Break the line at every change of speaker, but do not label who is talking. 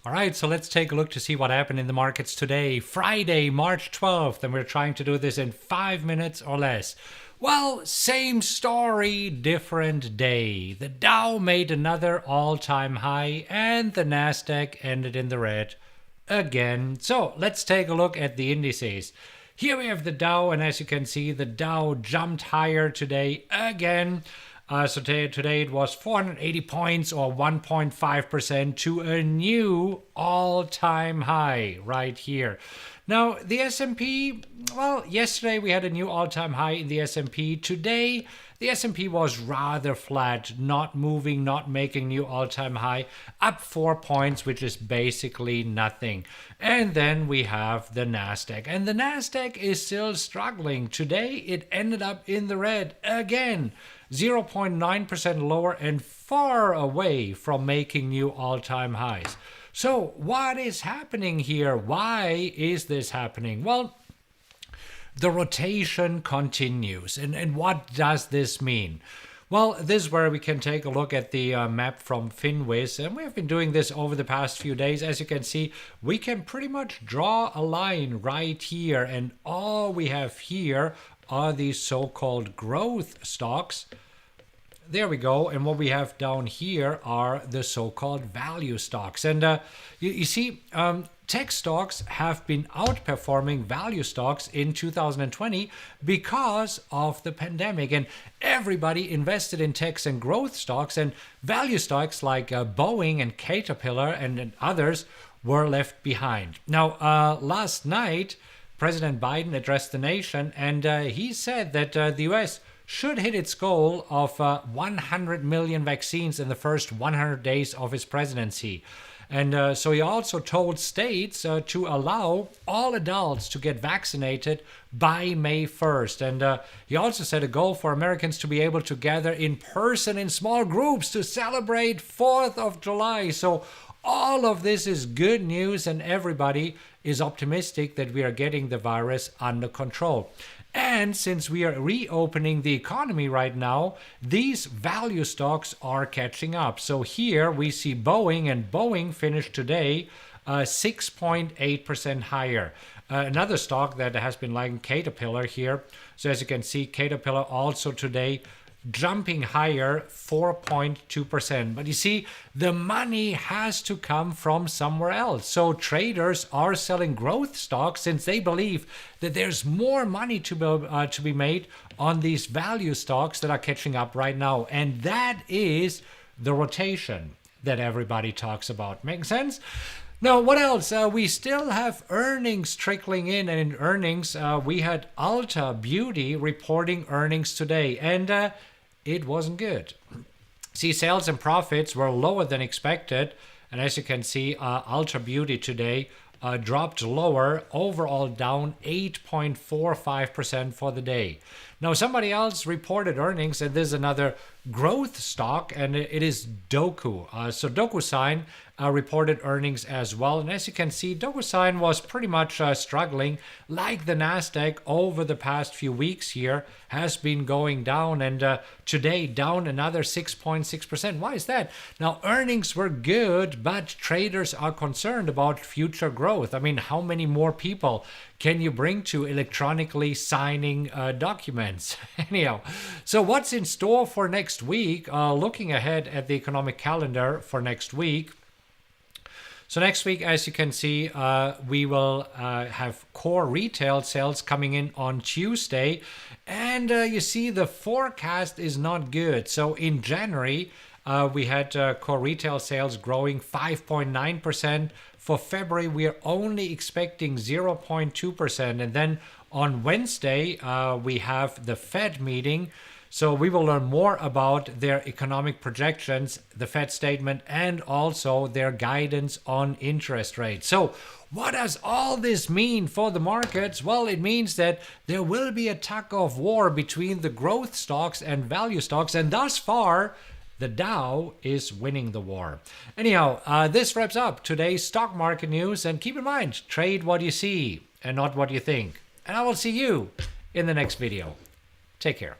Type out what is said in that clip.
All right, so let's take a look to see what happened in the markets today, Friday, March 12th, and we're trying to do this in 5 minutes or less. Well, same story, different day. The Dow made another all-time high, and the NASDAQ ended in the red again. So let's take a look at the indices. Here we have the Dow, and as you can see, the Dow jumped higher today again. So today it was 480 points or 1.5% to a new all-time high right here. Now, the S&P, well, yesterday we had a new all-time high in the S&P. Today, the S&P was rather flat, not moving, not making new all-time high, up 4 points, which is basically nothing. And then we have the NASDAQ. And the NASDAQ is still struggling. Today, it ended up in the red again. 0.9% lower and far away from making new all-time highs. So what is happening here? Why is this happening? Well, the rotation continues. And what does this mean? Well, this is where we can take a look at the map from Finviz. And we have been doing this over the past few days. As you can see, we can pretty much draw a line right here. And all we have here are these so-called growth stocks. There we go. And what we have down here are the so-called value stocks. And you see, tech stocks have been outperforming value stocks in 2020 because of the pandemic. And everybody invested in techs and growth stocks, and value stocks like Boeing and Caterpillar and others were left behind. Now, last night, President Biden addressed the nation, and he said that the U.S. should hit its goal of 100 million vaccines in the first 100 days of his presidency. And so he also told states to allow all adults to get vaccinated by May 1st. And he also set a goal for Americans to be able to gather in person in small groups to celebrate 4th of July. So all of this is good news, and everybody is optimistic that we are getting the virus under control. And since we are reopening the economy right now, these value stocks are catching up. So here we see Boeing, and Boeing finished today 6.8% higher. Another stock that has been lagging, Caterpillar here. So as you can see, Caterpillar also today jumping higher, 4.2%. But you see, the money has to come from somewhere else. So traders are selling growth stocks since they believe that there's more money to be made on these value stocks that are catching up right now. And that is the rotation that everybody talks about. Make sense? Now, what else? We still have earnings trickling in, and in earnings, we had ULTA Beauty reporting earnings today, and it wasn't good. See, sales and profits were lower than expected, and as you can see, ULTA Beauty today dropped lower, overall down 8.45% for the day. Now, somebody else reported earnings, and there's another growth stock, and it is DOCU. So DocuSign reported earnings as well. And as you can see, DocuSign was pretty much struggling, like the NASDAQ over the past few weeks here, has been going down, and today down another 6.6%. Why is that? Now, earnings were good, but traders are concerned about future growth. I mean, how many more people can you bring to electronically signing documents? Anyhow, so what's in store for next week? Looking ahead at the economic calendar for next week. So next week, as you can see, we will have core retail sales coming in on Tuesday. And you see the forecast is not good. So in January, we had core retail sales growing 5.9%. For February, we are only expecting 0.2%. And then on Wednesday, we have the Fed meeting. So we will learn more about their economic projections, the Fed statement, and also their guidance on interest rates. So what does all this mean for the markets? Well, it means that there will be a tug of war between the growth stocks and value stocks. And thus far, the Dow is winning the war. Anyhow, this wraps up today's stock market news. And keep in mind, trade what you see and not what you think. And I will see you in the next video. Take care.